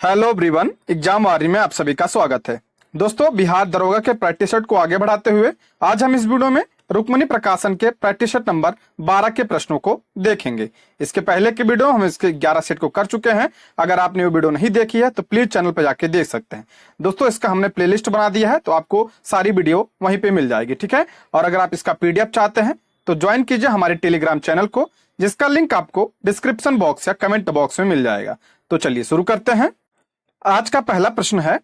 Hello everyone, exam वारी में आप सभी का स्वागत है। दोस्तों, बिहार दरोगा के प्रैक्टिस सेट को आगे बढ़ाते हुए आज हम इस वीडियो में रुक्मणी प्रकाशन के प्रैक्टिस सेट नंबर 12 के प्रश्नों को देखेंगे। इसके पहले के वीडियो हम इसके 11 सेट को कर चुके हैं। अगर आपने वो वीडियो नहीं देखी है तो प्लीज चैनल पर जाके देख सकते हैं। दोस्तों, इसका हमने प्लेलिस्ट बना दिया है तो आपको सारी वीडियो वहीं पे मिल जाएगी, ठीक है। और अगर आप इसका पीडीएफ चाहते हैं तो ज्वाइन कीजिए हमारे टेलीग्राम चैनल को, जिसका लिंक आपको डिस्क्रिप्शन बॉक्स या कमेंट बॉक्स में मिल जाएगा। तो चलिए शुरू करते हैं। आज का पहला प्रश्न है,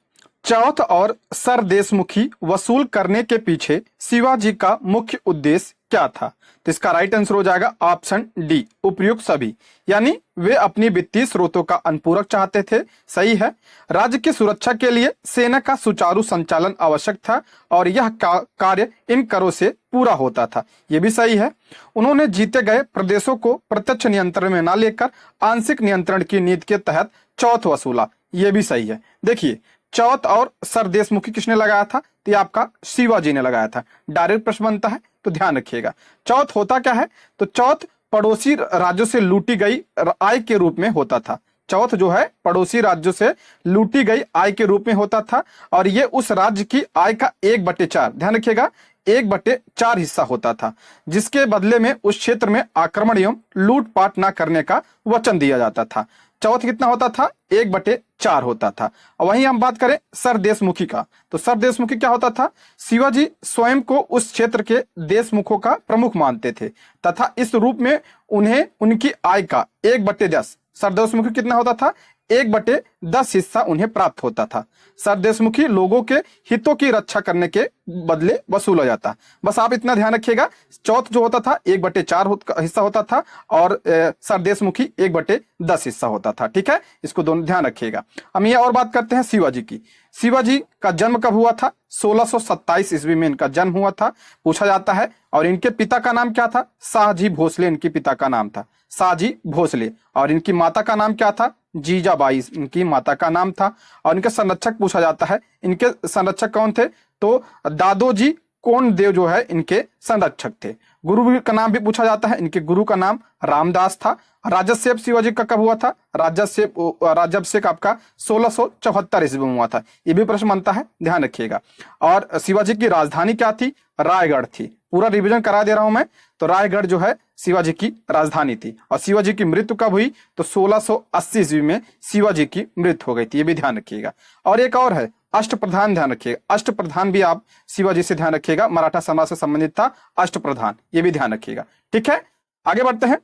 चौथ और सरदेशमुखी वसूल करने के पीछे शिवाजी का मुख्य उद्देश्य क्या था? तो इसका राइट आंसर हो जाएगा ऑप्शन डी, उपयुक्त सभी। यानी वे अपनी वित्तीय स्रोतों का अनुपूरक चाहते थे, सही है। राज्य की सुरक्षा के लिए सेना का सुचारू संचालन आवश्यक था और यह कार्य इन करों से पूरा होता था, यह भी सही है। उन्होंने जीते गए प्रदेशों को प्रत्यक्ष नियंत्रण में न लेकर आंशिक नियंत्रण की नीति के तहत चौथ वसूला, ये भी सही है। देखिए, चौथ और सरदेशमुखी किसने लगाया था? तो ये आपका शिवाजी ने लगाया था। डायरेक्ट प्रश्न बनता है तो ध्यान रखिएगा। चौथ होता क्या है? तो चौथ पड़ोसी राज्यों से लूटी गई आय के रूप में होता था। चौथ जो है पड़ोसी राज्यों से लूटी गई आय के रूप में होता था और ये उस राज्य की आय का 1/4, ध्यान रखिएगा, 1/4 हिस्सा होता था, जिसके बदले में उस क्षेत्र में आक्रमण एवं लूटपाट न करने का वचन दिया जाता था। चौथ कितना होता था? 1/4 होता था। और वहीं हम बात करें सरदेशमुखी का, तो सरदेशमुखी क्या होता था? शिवाजी स्वयं को उस क्षेत्र के देशमुखों का प्रमुख मानते थे तथा इस रूप में उन्हें उनकी आय का 1/10, सरदेशमुखी कितना होता था? 1/10 हिस्सा उन्हें प्राप्त होता था। सरदेशमुखी लोगों के हितों की रक्षा करने के बदले वसूला जाता। बस आप इतना ध्यान रखिएगा, चौथ जो होता था 1/4 हिस्सा होता था और सरदेशमुखी 1/10 हिस्सा होता था, ठीक है। इसको दोनों ध्यान रखिएगा। हम ये और बात करते हैं शिवाजी की। शिवाजी का जन्म कब हुआ था? 1627 ईस्वी में इनका जन्म हुआ था, पूछा जाता है। और इनके पिता का नाम क्या था? शाहजी भोसले इनके पिता का नाम था, शाहजी भोसले। और इनकी माता का नाम क्या था? जीजाबाई इनकी माता का नाम था। और इनके संरक्षक पूछा जाता है, इनके संरक्षक कौन थे? तो दादोजी कोंडदेव जो है इनके संरक्षक थे। गुरु का नाम भी पूछा जाता है, इनके गुरु का नाम रामदास था। राज्याभिषेक शिवाजी का कब हुआ था? राज्याभिषेक आपका 1674 ईस्वी में हुआ था, ये भी प्रश्न बनता है, ध्यान रखिएगा। और शिवाजी की राजधानी क्या थी? रायगढ़ थी। पूरा रिवीजन करा दे रहा हूं मैं, तो रायगढ़ जो है शिवाजी की राजधानी थी। और शिवाजी की मृत्यु कब हुई? तो 1680 ईस्वी में शिवाजी की मृत्यु हो गई थी, ये भी ध्यान रखिएगा। और एक और है अष्टप्रधान, ध्यान रखिएगा। अष्टप्रधान भी आप शिवाजी से ध्यान रखिएगा, मराठा समाज से संबंधित था अष्टप्रधान, ये भी ध्यान रखिएगा, ठीक है। आगे बढ़ते हैं।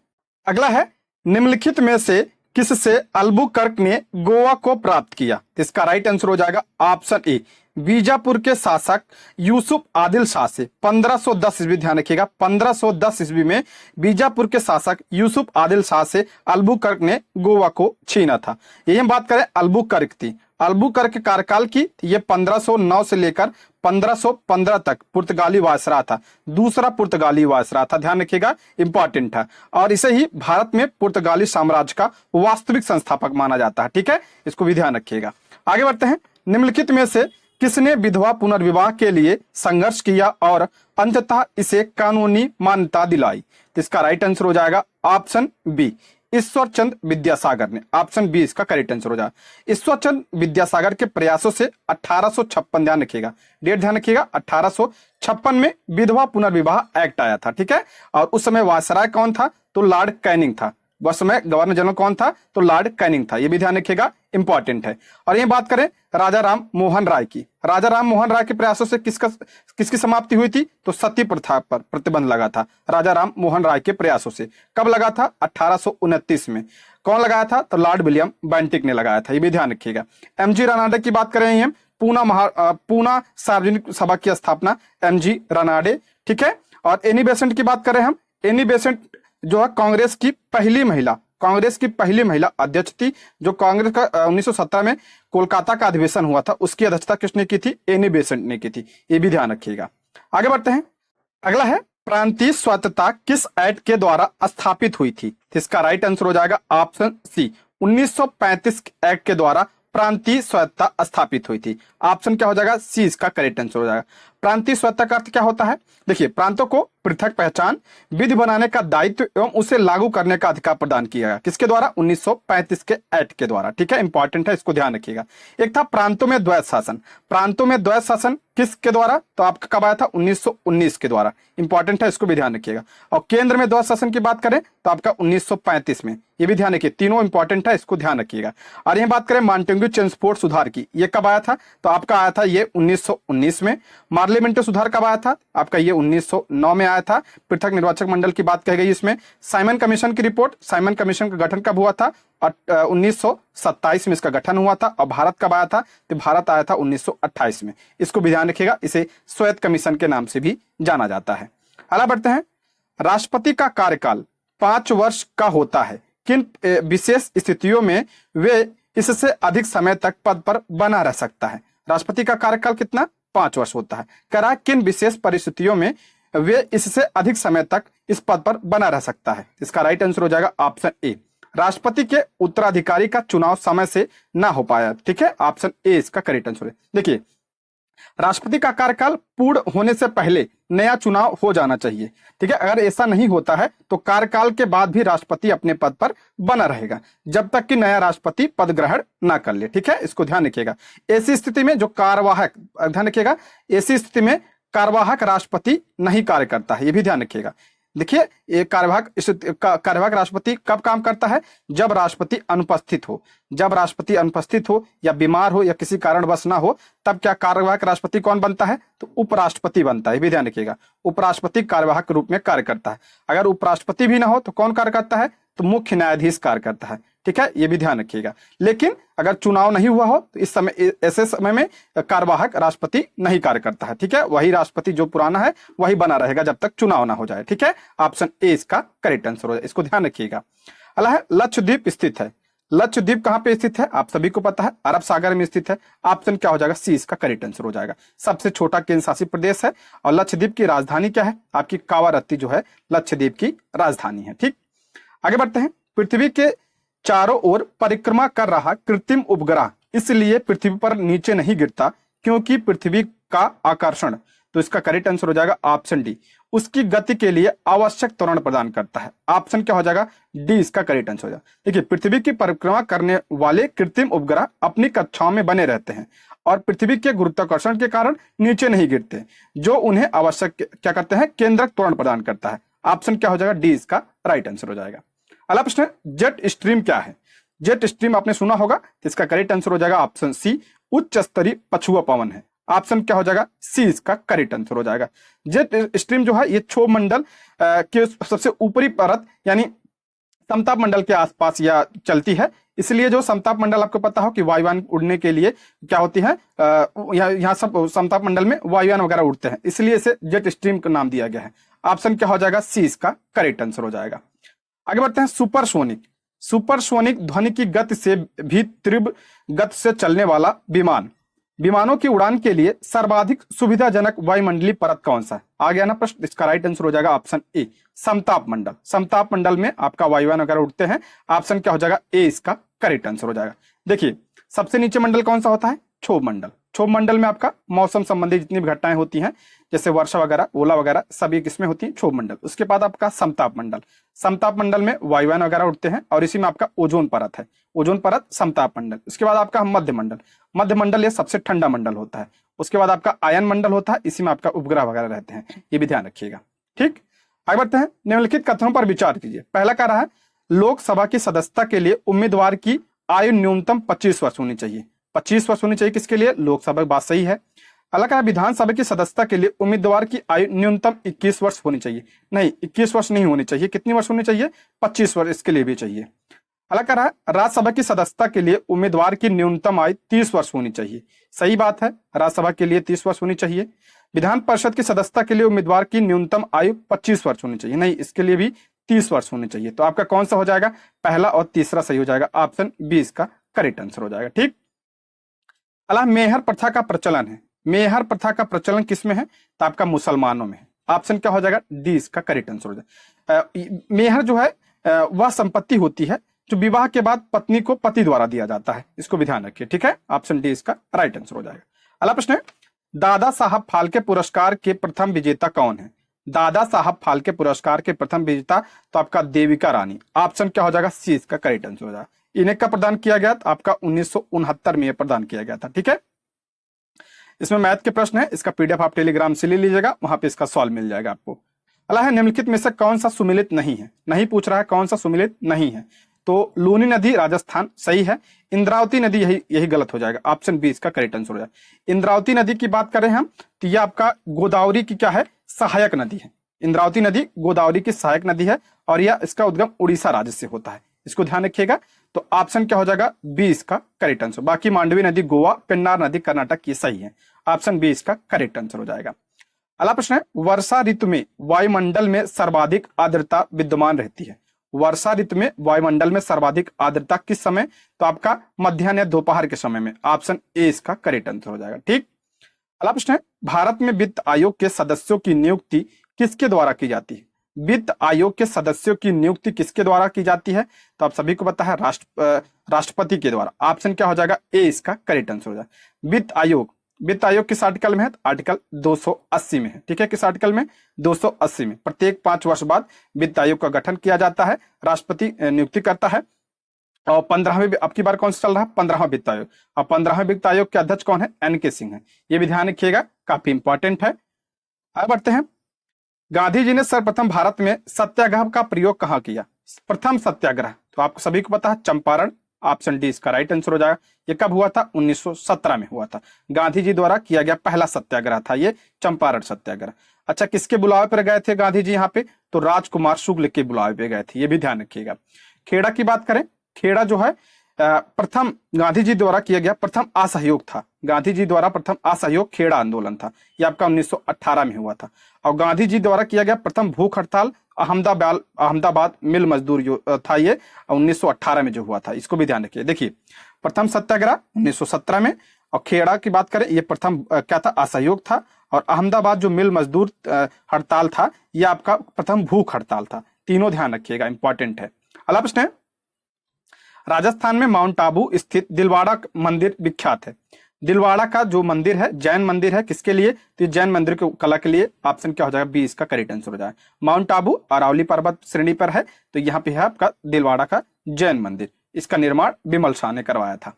अगला है, निम्नलिखित में से किससे अल्बुकर्क ने गोवा को प्राप्त किया? इसका राइट आंसर हो जाएगा ऑप्शन ए, बीजापुर के शासक यूसुफ आदिल शाह से। 1510 ईस्वी, ध्यान रखिएगा, 1510 ईस्वी में बीजापुर के शासक यूसुफ आदिल शाह से अल्बुकर्क ने गोवा को छीना था। यही हम बात करें अल्बुकर्क थी, अल्बुकर्क के कार्यकाल की, ये 1509 से लेकर 1515 तक पुर्तगाली वायसराय था, दूसरा पुर्तगाली वायसराय था, ध्यान रखिएगा, इंपॉर्टेंट था। और इसे ही भारत में पुर्तगाली साम्राज्य का वास्तविक संस्थापक माना जाता है, ठीक है, इसको भी ध्यान रखिएगा। आगे बढ़ते हैं। निम्नलिखित में से किसने विधवा पुनर्विवाह के लिए संघर्ष किया और अंततः इसे कानूनी मान्यता दिलाई? तो इसका राइट आंसर हो जाएगा ऑप्शन बी, ईश्वरचंद विद्यासागर ने। ऑप्शन बी इसका करेक्ट आंसर हो जाएगा। ईश्वरचंद विद्यासागर के प्रयासों से 1856, ध्यान रखिएगा, डेट ध्यान रखिएगा, 1856 में विधवा पुनर्विवाह एक्ट आया था, ठीक है। और उस समय वायसराय कौन था? तो लॉर्ड कैनिंग था। उस समय गवर्नर जनरल कौन था? तो लॉर्ड कैनिंग था, ये भी ध्यान रखिएगा, इंपॉर्टेंट है। और ये बात करें राजा राम मोहन राय की, राजा राम मोहन राय के प्रयासों से किसकी समाप्ति हुई थी? तो सती प्रथा पर प्रतिबंध लगा था राजा राम मोहन राय के प्रयासों से। कब लगा था? 1829 में। कौन लगाया था? तो लॉर्ड विलियम बेंटिक ने लगाया था, ये भी ध्यान रखिएगा। एमजी रानाडे की बात करें हम, पूना सार्वजनिक सभा की स्थापना एमजी रानाडे, ठीक है। और एनी बेसेंट की बात करें हम, एनी बेसेंट जो है कांग्रेस की पहली महिला अध्यक्ष थी, जो कांग्रेस का 1917 में कोलकाता का अधिवेशन हुआ था, उसकी अध्यक्षता किसने की थी? एनी बेसेंट ने की थी, ये भी ध्यान रखिएगा। आगे बढ़ते हैं। अगला है, प्रांतीय स्वायत्तता किस एक्ट के द्वारा स्थापित हुई थी? इसका राइट आंसर हो जाएगा ऑप्शन सी, 1935 एक्ट के द्वारा प्रांतीय स्वायत्तता स्थापित हुई थी। ऑप्शन क्या हो जाएगा? सी इसका करेक्ट आंसर हो जाएगा। प्रांतीय सत्ता का अर्थ क्या होता है? देखिए, प्रांतों को पृथक पहचान, विधि बनाने का दायित्व एवं उसे लागू करने का अधिकार प्रदान किया गया। किसके द्वारा? 1935 के एक्ट के द्वारा। ठीक है, इंपॉर्टेंट है, इसको ध्यान रखिएगा। एक था प्रांतों में द्वैत शासन। प्रांतों में द्वैत शासन किसके द्वारा? तो आपका कब आया था? 1919 के द्वारा। इंपॉर्टेंट है, इसको भी ध्यान रखिएगा। और केंद्र में द्वैत शासन की बात करें तो आपका 1935 में। ये भी ध्यान रखिए, तीनों इंपॉर्टेंट है, इसको ध्यान रखिएगा। और यह बात करें मांटेग्यू चेम्सफोर्ड सुधार की, ये कब आया था? तो आपका आया था ये 1919 में। मार्लेमेंटो सुधार कब आया था? आपका ये 1909 में आया था। पृथक निर्वाचक मंडल की बात कही गई इसमें। साइमन कमीशन की रिपोर्ट, साइमन कमीशन का गठन कब हुआ था? और 1927 में इसका गठन हुआ था। और भारत कब आया था? तो भारत आया था 1928 में। इसको भी ध्यान रखिएगा, इसे श्वेत कमीशन के नाम से भी जाना जाता है। आगे बढ़ते हैं। राष्ट्रपति का कार्यकाल 5 वर्ष का होता है। किन विशेष स्थितियों में वे इससे अधिक समय तक पद पर बना रह सकता है? राष्ट्रपति का कार्यकाल कितना? 5 वर्ष होता है। कह रहा है किन विशेष परिस्थितियों में वे इससे अधिक समय तक इस पद पर बना रह सकता है? इसका राइट आंसर हो जाएगा ऑप्शन ए, राष्ट्रपति के उत्तराधिकारी का चुनाव समय से ना हो पाया। ठीक है, ऑप्शन ए इसका करेक्ट आंसर है। देखिए, राष्ट्रपति का कार्यकाल पूर्ण होने से पहले नया चुनाव हो जाना चाहिए। ठीक है, अगर ऐसा नहीं होता है तो कार्यकाल के बाद भी राष्ट्रपति अपने पद पर बना रहेगा जब तक कि नया राष्ट्रपति पद ग्रहण ना कर ले। ठीक है, इसको ध्यान रखिएगा। ऐसी स्थिति में जो कार्यवाहक, ध्यान रखिएगा, ऐसी स्थिति में कार्यवाहक राष्ट्रपति नहीं कार्य करता है, ये भी ध्यान रखिएगा। देखिए, ये कार्यवाहक राष्ट्रपति कब काम करता है? जब राष्ट्रपति अनुपस्थित हो। जब राष्ट्रपति अनुपस्थित हो या बीमार हो या किसी कारणवश ना हो, तब क्या कार्यवाहक राष्ट्रपति कौन बनता है? तो उपराष्ट्रपति बनता है। ये भी ध्यान रखिएगा, उपराष्ट्रपति कार्यवाहक के रूप में कार्य करता है। अगर उपराष्ट्रपति भी ना हो तो कौन कार्य करता है? तो मुख्य न्यायाधीश कार्य करता है। ठीक है, ये भी ध्यान रखिएगा। लेकिन अगर चुनाव नहीं हुआ हो तो इस समय, ऐसे समय में कार्यवाहक राष्ट्रपति नहीं कार्य करता है। ठीक है, वही राष्ट्रपति जो पुराना है वही बना रहेगा जब तक चुनाव ना हो जाए। ठीक है, ऑप्शन ए इसका करेक्ट आंसर हो जाए, इसको ध्यान रखिएगा। अगला है लक्षद्वीप स्थित है। लक्षद्वीप कहां पे स्थित है? आप सभी को पता है, अरब सागर में स्थित है। ऑप्शन क्या हो जाएगा? सी इसका करेक्ट आंसर हो जाएगा। सबसे छोटा केंद्र शासित प्रदेश है। और लक्षद्वीप की राजधानी क्या है? आपकी कावारत्ती जो है लक्षद्वीप की राजधानी है। ठीक, आगे बढ़ते हैं। पृथ्वी के चारों ओर परिक्रमा कर रहा कृत्रिम उपग्रह इसलिए पृथ्वी पर नीचे नहीं गिरता क्योंकि पृथ्वी का आकर्षण, तो इसका करेक्ट आंसर हो जाएगा ऑप्शन डी, उसकी गति के लिए आवश्यक त्वरण प्रदान करता है। ऑप्शन क्या हो जाएगा? डी इसका करेक्ट आंसर हो जाएगा। देखिए, पृथ्वी की परिक्रमा करने वाले कृत्रिम उपग्रह अपनी कक्षाओं में बने रहते हैं और पृथ्वी के गुरुत्वाकर्षण के कारण नीचे नहीं गिरते, जो उन्हें आवश्यक क्या करते हैं? केंद्रक त्वरण प्रदान करता है। ऑप्शन क्या हो जाएगा? डी इसका राइट आंसर हो जाएगा। अगला प्रश्न है, जेट स्ट्रीम क्या है? जेट स्ट्रीम आपने सुना होगा, इसका करेक्ट आंसर हो जाएगा ऑप्शन सी, उच्च स्तरीय पछुआ पवन है। ऑप्शन क्या हो जाएगा? सी इसका करेक्ट आंसर हो जाएगा। जेट स्ट्रीम जो है ये क्षोभ मंडल के सबसे ऊपरी परत यानी समताप मंडल के आसपास या चलती है, इसलिए जो समताप मंडल आपको पता हो कि वायुयान उड़ने के लिए क्या होती है, यहाँ सब समताप मंडल में वायुयान वगैरह उड़ते हैं, इसलिए इसे जेट स्ट्रीम का नाम दिया गया है। ऑप्शन क्या हो जाएगा? सी इसका करेक्ट आंसर हो जाएगा। आगे बढ़ते हैं। सुपरसोनिक, सुपरसोनिक ध्वनि की गति से भी तीव्र गति से चलने वाला विमान, विमानों की उड़ान के लिए सर्वाधिक सुविधाजनक वायुमंडलीय परत कौन सा है? आ गया ना प्रश्न, इसका राइट आंसर हो जाएगा ऑप्शन ए, समताप मंडल। समताप मंडल में आपका वायुयान वगैरह उड़ते हैं। ऑप्शन क्या हो जाएगा? ए इसका करेक्ट आंसर हो जाएगा। देखिए, सबसे नीचे मंडल कौन सा होता है? क्षोभ मंडल। क्षोभ मंडल में आपका मौसम संबंधी जितनी भी घटनाएं होती हैं जैसे वर्षा वगैरह, ओला वगैरह, सभी किसमें होती है? क्षोभ मंडल। उसके बाद आपका समताप मंडल। समताप मंडल में वायुयान वगैरह उड़ते हैं और इसी में आपका ओजोन परत है, ओजोन परत समताप मंडल। उसके बाद आपका मध्य मंडल, मध्य मंडल ये सबसे ठंडा मंडल होता है। उसके बाद आपका आयन मंडल होता है, इसी में आपका उपग्रह वगैरह रहते हैं, ये भी ध्यान रखिएगा। ठीक, आगे बढ़ते हैं। निम्नलिखित कथनों पर विचार कीजिए। पहला कह रहा है लोकसभा की सदस्यता के लिए उम्मीदवार की आयु न्यूनतम 25 वर्ष होनी चाहिए। 25 वर्ष होनी चाहिए किसके लिए? लोकसभा, बात सही है। अगला कहा विधानसभा की सदस्यता के लिए उम्मीदवार की आयु न्यूनतम 21 वर्ष होनी चाहिए। नहीं, 21 वर्ष नहीं होनी चाहिए। कितनी वर्ष होनी चाहिए? 25 वर्ष इसके लिए भी चाहिए। अगला कह रहा है राज्यसभा की सदस्यता के लिए उम्मीदवार की न्यूनतम आयु 30 वर्ष होनी चाहिए। सही बात है, राज्यसभा के लिए 30 वर्ष होनी चाहिए। विधान परिषद की सदस्यता के लिए उम्मीदवार की न्यूनतम आयु 25 वर्ष होनी चाहिए। नहीं, इसके लिए भी 30 वर्ष होनी चाहिए। तो आपका कौन सा हो जाएगा? पहला और तीसरा सही हो जाएगा। ऑप्शन बी इसका करेक्ट आंसर हो जाएगा। ठीक, अगला मेहर प्रथा का प्रचलन है। मेहर प्रथा का प्रचलन किसमें है? तो आपका मुसलमानों में है। ऑप्शन क्या हो जाएगा? डी इसका करेक्ट आंसर हो जाएगा। मेहर जो है वह संपत्ति होती है जो विवाह के बाद पत्नी को पति द्वारा दिया जाता है, इसको भी ध्यान रखिए। ठीक है, ऑप्शन डी इसका राइट आंसर हो जाएगा। अगला प्रश्न है दादा साहब फाल्के पुरस्कार के प्रथम विजेता कौन है? दादा साहब फाल्के पुरस्कार के प्रथम विजेता तो आपका देविका रानी। ऑप्शन क्या हो जाएगा? सी इसका करेक्ट आंसर हो जाएगा। इन्हें कब प्रदान किया गया था? आपका 1969 में प्रदान किया गया था। ठीक है, इसमें मैथ के प्रश्न है, इसका पीडीएफ आप टेलीग्राम से ले लीजिएगा, वहां पे इसका सॉल्व मिल जाएगा आपको। अगला है, निम्नलिखित में से कौन सा सुमिलित नहीं है? नहीं पूछ रहा है, कौन सा सुमिलित नहीं है? तो लूनी नदी राजस्थान सही है, इंद्रावती नदी यही गलत हो जाएगा। ऑप्शन बी इसका करेक्ट आंसर हो जाएगा। इंद्रावती नदी की बात करें हम तो यह आपका गोदावरी की क्या है? सहायक नदी है। इंद्रावती नदी गोदावरी की सहायक नदी है और यह इसका उद्गम उड़ीसा राज्य से होता है, इसको ध्यान रखिएगा। तो ऑप्शन क्या हो जाएगा? बी इसका करेक्ट आंसर। बाकी मांडवी नदी गोवा, पेन्नार नदी कर्नाटक की सही है। ऑप्शन बी इसका करेक्ट आंसर हो जाएगा। अगला प्रश्न है, वर्षा ऋतु में वायुमंडल में सर्वाधिक आर्द्रता विद्यमान रहती है। वर्षा ऋतु में वायुमंडल में सर्वाधिक आर्द्रता किस समय? तो आपका मध्याह्न या दोपहर के समय में। ऑप्शन ए इसका करेक्ट आंसर हो जाएगा। ठीक, अगला प्रश्न है, भारत में वित्त आयोग के सदस्यों की नियुक्ति किसके द्वारा की जाती है? वित्त आयोग के सदस्यों की नियुक्ति किसके द्वारा की जाती है? तो आप सभी को पता है, राष्ट्रपति के द्वारा। ऑप्शन क्या हो जाएगा? ए इसका करेक्ट आंसर हो जाएगा। वित्त आयोग किस आर्टिकल में है? आर्टिकल 280 में है। ठीक है, किस आर्टिकल में? 280 में। प्रत्येक 5 वर्ष बाद वित्त आयोग का गठन किया जाता है, राष्ट्रपति नियुक्ति करता है। और 15वें अब की बार कौन सा चल रहा है? 15वां वित्त आयोग। और 15वें वित्त आयोग के अध्यक्ष कौन है? एन.के. सिंह है। ये भी ध्यान रखिएगा, काफी इंपॉर्टेंट है। आगे बढ़ते हैं, गांधी जी ने सर्वप्रथम भारत में सत्याग्रह का प्रयोग कहाँ किया? प्रथम सत्याग्रह तो आपको सभी को पता है, चंपारण। ऑप्शन डी इसका राइट आंसर हो जाएगा। ये कब हुआ था? 1917 में हुआ था। गांधी जी द्वारा किया गया पहला सत्याग्रह था ये चंपारण सत्याग्रह। अच्छा, किसके बुलावे पर गए थे गांधी जी यहाँ पे? तो राजकुमार शुक्ल के बुलावे पे गए थे, ये भी ध्यान रखिएगा। खेड़ा की बात करें, खेड़ा जो है प्रथम गांधी जी द्वारा किया गया प्रथम असहयोग था। गांधी जी द्वारा प्रथम असहयोग खेड़ा आंदोलन था, यह आपका 1918 में हुआ था। और गांधी जी द्वारा किया गया प्रथम भूख हड़ताल अहमदाबाद मिल मजदूर जो था, ये 1918 में जो हुआ था, इसको भी ध्यान रखिए। देखिए, प्रथम सत्याग्रह 1917 में, और खेड़ा की बात करें, ये प्रथम क्या था? असहयोग था। और अहमदाबाद जो मिल मजदूर हड़ताल था, यह आपका प्रथम भूख हड़ताल था। तीनों ध्यान रखिएगा, इंपॉर्टेंट है। अगला प्रश्न है, राजस्थान में माउंट आबू स्थित दिलवाड़ा मंदिर विख्यात है। दिलवाड़ा का जो मंदिर है जैन मंदिर है, किसके लिए? तो जैन मंदिर की कला के लिए। ऑप्शन क्या हो जाएगा? बी इसका करेक्ट आंसर हो जाएगा। माउंट आबू अरावली पर्वत श्रेणी पर है, तो यहाँ पे है आपका दिलवाड़ा का जैन मंदिर। इसका निर्माण बिमल शाह ने करवाया था।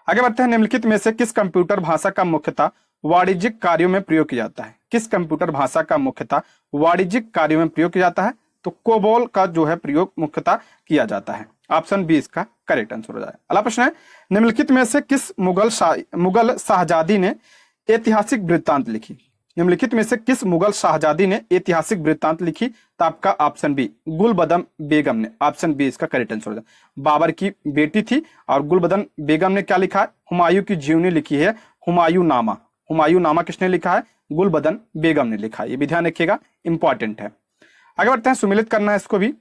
आगे बढ़ते हैं, निम्नलिखित में से किस कंप्यूटर भाषा का मुख्यतः वाणिज्यिक कार्यों में प्रयोग किया जाता है? किस कंप्यूटर भाषा का मुख्यतः वाणिज्यिक कार्यों में प्रयोग किया जाता है? तो कोबोल का जो है प्रयोग मुख्यतः किया जाता है। ऑप्शन बी इसका करेक्ट आंसर हो जाएगा। अगला प्रश्न है, निम्नलिखित में से किस मुगल शाहजादी ने ऐतिहासिक वृत्तांत लिखी? निम्नलिखित में से किस मुगल शाहजादी ने ऐतिहासिक वृत्तांत लिखी? तो आपका ऑप्शन बी गुलबदन बेगम ने। ऑप्शन बी इसका करेक्ट आंसर हो जाएगा। बाबर की बेटी थी और गुलबदन बेगम ने क्या लिखा है? हुमायूं की जीवनी लिखी है, हुमायूं नामा। हुमायूं नामा किसने लिखा है? गुलबदन बेगम ने लिखा है। ये भी ध्यान रखिएगा, इंपॉर्टेंट है। आगे बढ़ते हैं, सुमिलित करना है इसको भी।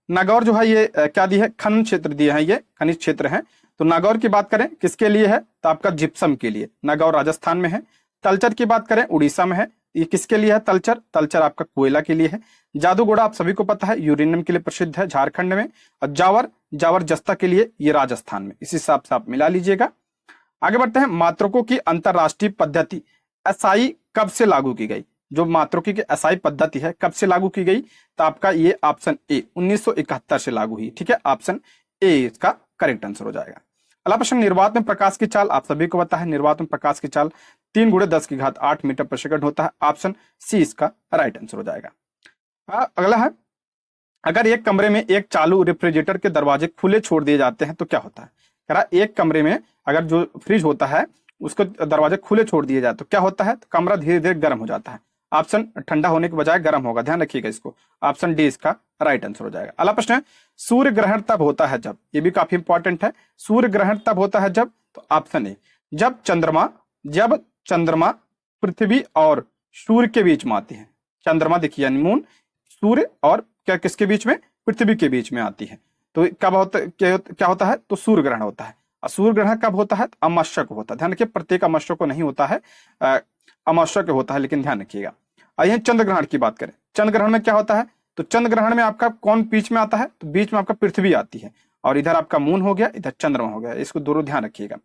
नागौर जो है ये क्या दी है? खनन क्षेत्र दिए हैं, ये खनिज क्षेत्र है। तो नागौर की बात करें किसके लिए है? तो आपका जिप्सम के लिए। नागौर राजस्थान में है। तलचर की बात करें उड़ीसा में है। ये किसके लिए है? तलचर आपका कोयला के लिए है। जादूगोड़ा आप सभी को पता है यूरेनियम के लिए प्रसिद्ध है, झारखंड में। और जावर जस्ता के लिए, ये राजस्थान में। इस हिसाब से आप मिला लीजिएगा। आगे बढ़ते हैं, मात्रकों की अंतरराष्ट्रीय पद्धति एसआई कब से लागू की गई? जो मात्रकों की एसआई पद्धति है कब से लागू की गई? तो आपका ये ऑप्शन ए 1971 से लागू हुई। ठीक है, ऑप्शन ए इसका करेक्ट आंसर हो जाएगा। अगला प्रश्न, निर्वात में प्रकाश की चाल आप सभी को पता है, निर्वात में प्रकाश की चाल 3 × 10⁸ मीटर पर सेकंड होता है। ऑप्शन सी इसका राइट आंसर हो जाएगा। अगला है, अगर एक कमरे में एक चालू रेफ्रिजरेटर के दरवाजे खुले छोड़ दिए जाते हैं तो क्या होता है? एक कमरे में अगर जो फ्रिज होता है उसको दरवाजे खुले छोड़ दिए जाए तो क्या होता है? तो कमरा धीरे धीरे गर्म हो जाता है। ऑप्शन ठंडा होने के बजाय गर्म होगा, ध्यान रखिएगा इसको। ऑप्शन डी इसका राइट आंसर हो जाएगा। अगला प्रश्न है, सूर्य ग्रहण तब होता है जब? ये भी काफी इंपॉर्टेंट है। सूर्य ग्रहण तब होता है जब? तो ऑप्शन ए जब चंद्रमा पृथ्वी और सूर्य के बीच में आती है। चंद्रमा देखिए यानी मून, सूर्य और क्या किसके बीच में? पृथ्वी के बीच में आती है। तो कब होता क्या होता है? तो सूर्य ग्रहण होता है। और सूर्य ग्रहण कब होता है? अमावस्या को होता है। ध्यान रखिए, प्रत्येक अमावस्या को नहीं होता है, अमावस्या के होता है, लेकिन ध्यान रखिएगा। आइए चंद्र ग्रहण की बात करें। चंद्र ग्रहण में क्या होता है? तो चंद्र ग्रहण में आपका कौन बीच में आता है? तो बीच में आपका पृथ्वी आती है और इधर आपका मून हो गया, इधर चंद्रमा हो गया। इसको दोनों ध्यान रखिएगा।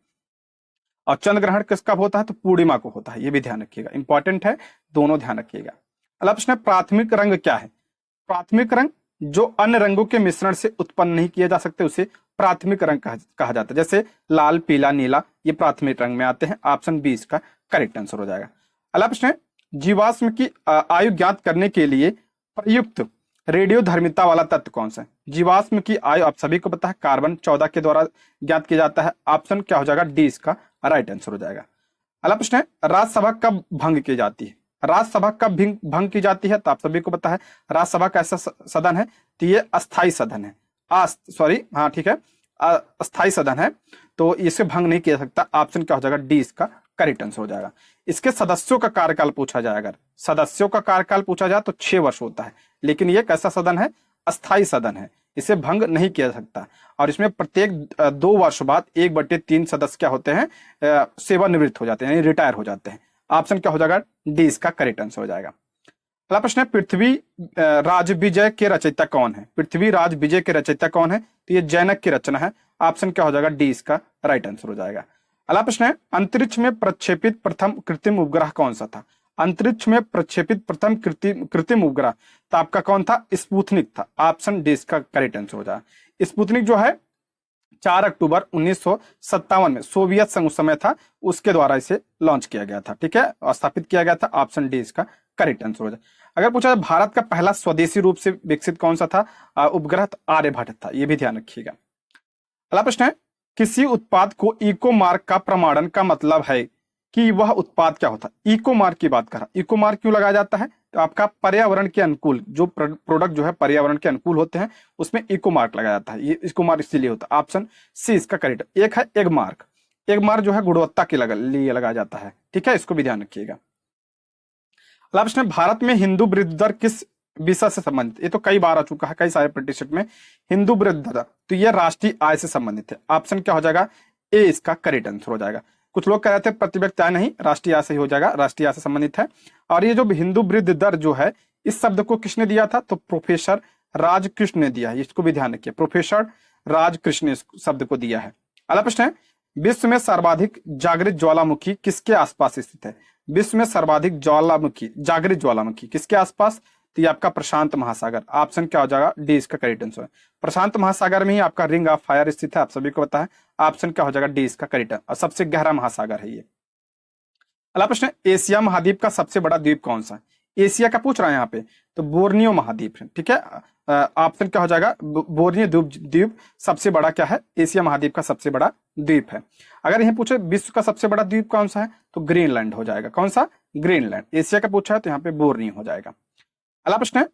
और चंद्र ग्रहण किस कब होता है, तो पूर्णिमा को होता है, ये भी ध्यान रखिएगा, इंपॉर्टेंट है, दोनों ध्यान रखिएगा। अगला प्रश्न है, प्राथमिक रंग क्या है? प्राथमिक रंग जो अन्य रंगों के मिश्रण से उत्पन्न नहीं किए जा सकते उसे प्राथमिक रंग कहा जाता है। जैसे लाल, पीला, नीला, ये प्राथमिक रंग में आते हैं। ऑप्शन बी इसका करेक्ट आंसर हो जाएगा। अगला प्रश्न है, जीवाश्म की आयु ज्ञात करने के लिए प्रयुक्त रेडियो धर्मिता वाला तत्व कौन सा है? जीवाश्म की आयु आप सभी को पता है कार्बन 14 के द्वारा ज्ञात किया जाता है। ऑप्शन क्या हो जाएगा, डी इसका राइट आंसर हो जाएगा। अगला प्रश्न है, राज्यसभा कब भंग की जाती है? राज्यसभा कब भंग की जाती है? तो आप सभी को पता है राज्यसभा का ऐसा सदन है, तो ये अस्थाई सदन है, हाँ ठीक है, अस्थाई सदन है, तो इसे भंग नहीं किया सकता। ऑप्शन क्या हो जाएगा, डी इसका करेक्ट आंसर हो जाएगा। इसके सदस्यों का कार्यकाल पूछा जाए, अगर सदस्यों का कार्यकाल पूछा जाए तो 6 वर्ष होता है, लेकिन ये कैसा सदन है, अस्थाई सदन है, इसे भंग नहीं किया सकता। और इसमें प्रत्येक 2 वर्ष बाद 1/3 सदस्य क्या होते हैं, सेवानिवृत्त हो जाते हैं, यानी रिटायर हो जाते हैं। ऑप्शन क्या हो जाएगा, डी इसका करेक्ट आंसर हो जाएगा। अगला प्रश्न है, पृथ्वी राज विजय के रचयिता कौन है? पृथ्वी राज विजय के रचयिता कौन है? तो ये जैनक की रचना है। ऑप्शन क्या हो जाएगा, डी इसका राइट आंसर हो जाएगा। अगला प्रश्न है, अंतरिक्ष में प्रक्षेपित प्रथम कृत्रिम उपग्रह कौन सा था? अंतरिक्ष में प्रक्षेपित प्रथम कृत्रिम उपग्रह तो आपका कौन था, स्पुतनिक था। ऑप्शन डी इसका करेक्ट आंसर हो जाएगा। स्पुतनिक जो है 4 अक्टूबर 1957 में सोवियत संघ उस समय था, उसके द्वारा इसे लॉन्च किया गया था, ठीक है, स्थापित किया गया था। ऑप्शन डी इसका करेक्ट आंसर हो जाए। अगर पूछा जाए भारत का पहला स्वदेशी रूप से विकसित कौन सा था उपग्रह, तो आर्यभट्ट था, ये भी ध्यान रखिएगा। अगला प्रश्न है, किसी उत्पाद को इको मार्क का प्रमाणन का मतलब है कि वह उत्पाद क्या होता है? इको मार्क की बात कर रहा, इको मार्क क्यों लगाया जाता है? तो आपका पर्यावरण के अनुकूल जो प्रोडक्ट जो है पर्यावरण के अनुकूल होते हैं उसमें इको मार्क लगाया जाता है, ये इको मार्क इसीलिए होता है। ऑप्शन सी इसका करेक्ट। एक है एग मार्क, एग मार्क जो है गुणवत्ता के लिए लगाया जाता है, ठीक है, इसको भी ध्यान रखिएगा। अगला प्रश्न है, भारत में हिंदू वृद्धि दर किस विषय से संबंधित? ये तो कई बार आ चुका है, कई सारे प्रतिशत में हिंदू वृद्धि दर, तो ये राष्ट्रीय आय से संबंधित है। ऑप्शन क्या हो जाएगा, ए इसका करेक्ट आंसर हो जाएगा। कुछ लोग कह रहे थे प्रति व्यक्ति आय नहीं, राष्ट्रीय आय से ही हो जाएगा, राष्ट्रीय आय से संबंधित है। और ये जो हिंदू वृद्धि दर जो है, इस शब्द को किसने दिया था, तो प्रोफेसर राजकृष्ण ने दिया है, इसको भी ध्यान रखिए, प्रोफेसर राजकृष्ण ने इस शब्द को दिया है। अगला प्रश्न है, विश्व में सर्वाधिक जागृत ज्वालामुखी किसके आसपास स्थित है? विश्व में सर्वाधिक जागृत ज्वालामुखी किसके आसपास? तो ये आपका प्रशांत महासागर। ऑप्शन क्या हो जाएगा, डी इसका करेक्ट आंसर है। प्रशांत महासागर में ही आपका रिंग ऑफ फायर स्थित है, आप सभी को पता है। ऑप्शन क्या हो जाएगा, डी इसका करेक्ट और सबसे गहरा महासागर है ये। अगला प्रश्न है, एशिया महाद्वीप का सबसे बड़ा द्वीप कौन सा है? एशिया का पूछ रहा है यहाँ पे, तो बोर्नियो महाद्वीप है, ठीक है। ऑप्शन क्या हो जाएगा, बोर्नियो द्वीप सबसे बड़ा क्या है, एशिया महाद्वीप का सबसे बड़ा द्वीप है। अगर यही पूछे विश्व का सबसे बड़ा द्वीप कौन सा है, तो ग्रीनलैंड हो जाएगा। कौन सा, ग्रीनलैंड। एशिया का पूछा है तो यहाँ पे बोर्नियो हो जाएगा। अगला प्रश्न है,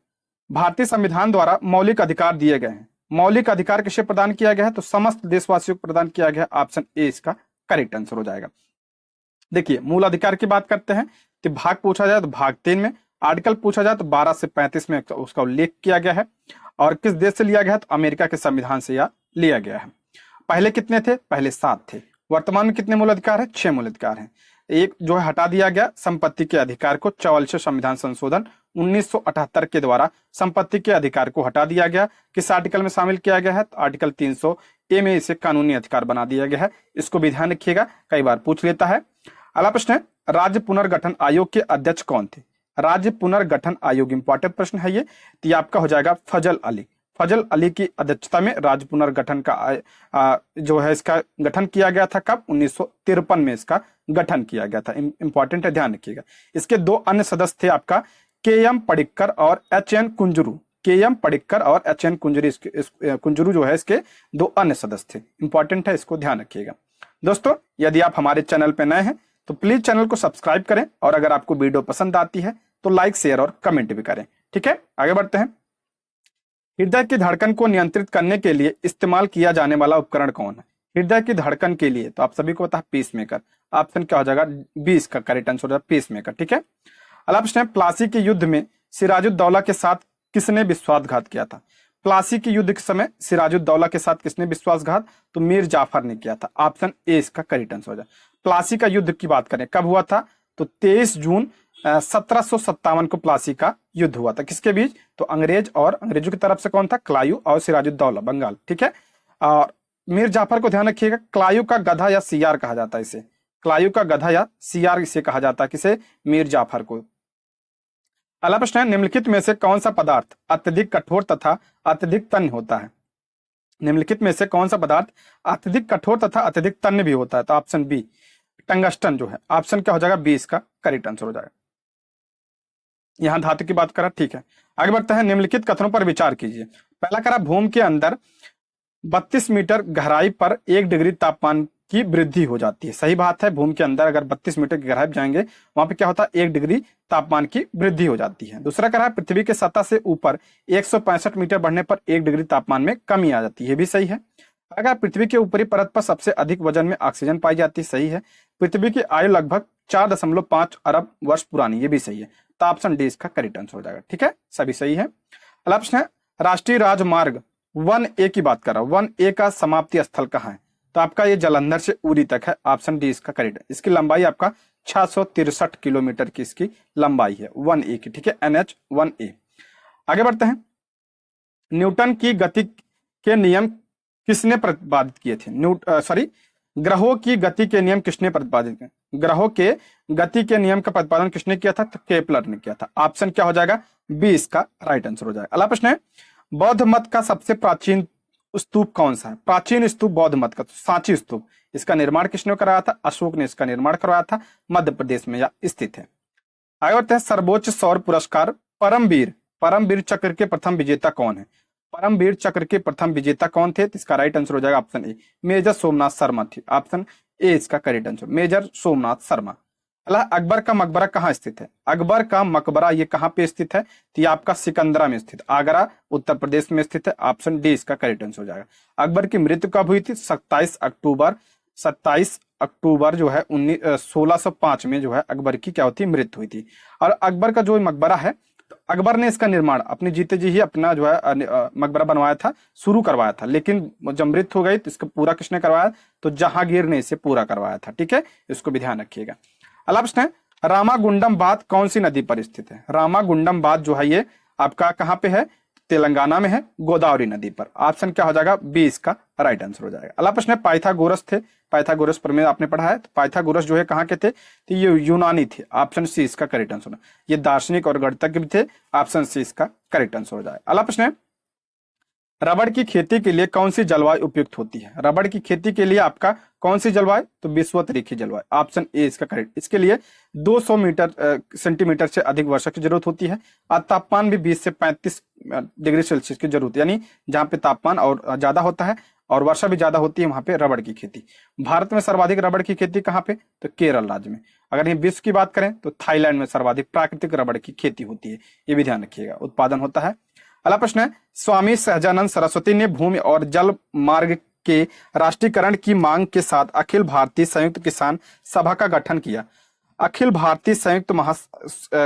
भारतीय संविधान द्वारा मौलिक अधिकार दिए गए हैं, मौलिक अधिकार किसे प्रदान किया गया है, तो समस्त देशवासियों को प्रदान किया गया। ऑप्शन ए इसका करेक्ट आंसर हो जाएगा। देखिए मूल अधिकार की बात करते हैं तो भाग पूछा जाए तो भाग 3 में, आर्टिकल पूछा जाए तो 12 से 35 में उसका उल्लेख किया गया है। और किस देश से लिया गया है, तो अमेरिका के संविधान से यह लिया गया है। पहले कितने थे, पहले 7 थे। वर्तमान में कितने मूल अधिकार है, 6 मूल अधिकार हैं। एक जो है हटा दिया गया संपत्ति के अधिकार को, 44वें संविधान संशोधन 1978 के द्वारा संपत्ति के अधिकार को हटा दिया गया। किस आर्टिकल में शामिल किया गया है, तो आर्टिकल 300A में इसे कानूनी अधिकार बना दिया गया है। इसको भी ध्यान रखिएगा, कई बार पूछ लेता है। अगला प्रश्न है, राज्य पुनर्गठन आयोग के अध्यक्ष कौन थे? राज्य पुनर्गठन आयोग, इंपॉर्टेंट प्रश्न है ये, तो ये आपका हो जाएगा फजल अली। फजल अली की अध्यक्षता में राज्य पुनर्गठन का जो है इसका गठन किया गया था। कब, 1953 में इसका गठन किया गया था। इंपॉर्टेंट है, ध्यान रखिएगा। इसके 2 अन्य सदस्य थे आपका के.एम. पडिक्कर और एच.एन. कुंजरू। के.एम. पडिक्कर और एच.एन. कुंजरू जो है इसके 2 अन्य सदस्य थे। इंपॉर्टेंट है, इसको ध्यान रखिएगा। दोस्तों यदि आप हमारे चैनल पर नए हैं तो प्लीज चैनल को सब्सक्राइब करें, और अगर आपको वीडियो पसंद आती है तो लाइक, शेयर और कमेंट भी करें, ठीक है। आगे बढ़ते हैं। हृदय की धड़कन को नियंत्रित करने के लिए इस्तेमाल किया जाने वाला उपकरण कौन है? हृदय की धड़कन के लिए तो आप सभी को पता है पीस मेकर। ऑप्शन क्या हो जाएगा, 20 का करेक्ट आंसर हो जाएगा पीस मेकर, ठीक है। अगला प्रश्न है, प्लासी के युद्ध में सिराजुद्दौला के साथ किसने विश्वासघात किया था? प्लासी के युद्ध के समय सिराजुद्दौला के साथ किसने विश्वासघात, तो मीर जाफर ने किया था। ऑप्शन ए इसका करेक्ट आंसर हो जाएगा। प्लासी का युद्ध की बात करें कब हुआ था, तो 23 जून 1757 को प्लासी का युद्ध हुआ था। किसके बीच, तो अंग्रेजों की तरफ से कौन था, क्लायू और सिराजुद्दौला बंगाल, ठीक है। और मीर जाफर को ध्यान रखिएगा, क्लायू का गधा या सियार कहा जाता है इसे, क्लायु का गधा या सियार इसे कहा जाता है, किसे? मीर जाफर को। अगला प्रश्न है, निम्नलिखित में से कौन सा पदार्थ अत्यधिक कठोर तथा अत्यधिक तन्य होता है? निम्नलिखित में से कौन सा पदार्थ अत्यधिक कठोर तथा अत्यधिक तन्य भी होता है? तो ऑप्शन बी टंगस्टन जो है। ऑप्शन क्या हो जाएगा? बी इसका करेक्ट आंसर हो जाएगा। यहां धातु की बात करा, ठीक है। आगे बढ़ते हैं, निम्नलिखित कथनों पर विचार कीजिए। पहला करा, भूमि के अंदर 32 मीटर गहराई पर 1 डिग्री तापमान की वृद्धि हो जाती है। सही बात है, भूमि के अंदर अगर 32 मीटर की गहराई जाएंगे वहां पे क्या होता है? 1 डिग्री तापमान की वृद्धि हो जाती है। दूसरा कह रहा है, पृथ्वी के सतह से ऊपर 165 मीटर बढ़ने पर 1 डिग्री तापमान में कमी आ जाती है। ये भी सही है। अगर पृथ्वी के ऊपरी परत पर सबसे अधिक वजन में ऑक्सीजन पाई जाती है। सही है। पृथ्वी की आयु लगभग 4.5 अरब वर्ष पुरानी। ये भी सही है। तो ऑप्शन डी इसका करेक्ट आंसर हो जाएगा। ठीक है, सभी सही है। अगला प्रश्न है, राष्ट्रीय राजमार्ग 1A की बात कर रहा हूं। 1A का समाप्ति स्थल कहाँ है? तो आपका ये जालंधर से उरी तक है। ऑप्शन डी इसका करेक्ट है। इसकी लंबाई आपका 663 किलोमीटर की इसकी लंबाई है 1A की। ठीक है, NH 1A। आगे बढ़ते हैं, न्यूटन की गति के नियम किसने प्रतिपादित किए थे? ग्रहों की गति के नियम किसने प्रतिपादित किए? ग्रहों के गति के नियम का प्रतिपादन किसने किया था? तो केपलर ने किया था। ऑप्शन क्या हो जाएगा? बी इसका राइट आंसर हो जाएगा। अगला प्रश्न है, बौद्ध मत का सबसे प्राचीन स्तूप कौन सा है? प्राचीन स्तूप बौद्ध मत का सांची स्तूप, इसका निर्माण किसने कराया था? अशोक ने इसका निर्माण करवाया था। मध्य प्रदेश में यह स्थित है। आगे बढ़ते हैं, सर्वोच्च सौर पुरस्कार परमवीर चक्र के प्रथम विजेता कौन है? परमवीर चक्र के प्रथम विजेता कौन थे? तो इसका राइट आंसर हो जाएगा option A, major Somnath Sharma थी। ऑप्शन ए इसका correct answer, major Somnath Sharma. अगला, अकबर का मकबरा कहाँ स्थित है? अकबर का मकबरा ये कहाँ पे स्थित है? तो ये आपका सिकंदरा में स्थित, आगरा उत्तर प्रदेश में स्थित है। ऑप्शन डी इसका करेक्ट आंसर हो जाएगा। अकबर की मृत्यु कब हुई थी? 27 अक्टूबर जो है 1605 में जो है अकबर की क्या होती मृत्यु हुई थी। और अकबर का जो मकबरा है, तो अकबर ने इसका निर्माण अपने जीते जी ही अपना जो है मकबरा बनवाया था, शुरू करवाया था, लेकिन जब मृत्यु हो गई तो इसका पूरा किसने करवाया? तो जहांगीर ने इसे पूरा करवाया था। ठीक है, इसको भी ध्यान रखिएगा। अगला प्रश्न है, रामागुंडम बांध कौन सी नदी पर स्थित है? रामागुंडम बांध जो है ये आपका कहां पे है? तेलंगाना में है, गोदावरी नदी पर। ऑप्शन क्या हो जाएगा? बी इसका राइट आंसर हो जाएगा। अगला प्रश्न है, पाइथागोरस थे, पाइथागोरस प्रमेय आपने पढ़ा है, तो पाइथागोरस जो है कहाँ के थे? तो ये यूनानी थे। ऑप्शन सी इसका करेक्ट आंसर। ये दार्शनिक और गणितज्ञ भी थे। ऑप्शन सी इसका करेक्ट आंसर हो जाएगा। अगला प्रश्न है, रबड़ की खेती के लिए कौन सी जलवायु उपयुक्त होती है? रबड़ की खेती के लिए आपका कौन सी जलवायु? तो विषुवत-रेखीय जलवायु। ऑप्शन ए इसका करेक्ट। इसके लिए 200 सेंटीमीटर से अधिक वर्षा की जरूरत होती है और तापमान भी 20 से 35 डिग्री सेल्सियस की जरूरत, यानी जहां पे तापमान और ज्यादा होता है और वर्षा भी ज्यादा होती है वहां पे रबड़ की खेती। भारत में सर्वाधिक रबड़ की खेती कहाँ पे? तो केरल राज्य में। अगर ये विश्व की बात करें तो थाईलैंड में सर्वाधिक प्राकृतिक रबड़ की खेती होती है। ये भी ध्यान रखिएगा, उत्पादन होता है। अगला प्रश्न है, स्वामी सहजानंद सरस्वती ने भूमि और जल मार्ग के राष्ट्रीयकरण की मांग के साथ अखिल भारतीय संयुक्त किसान सभा का गठन किया। अखिल भारतीय संयुक्त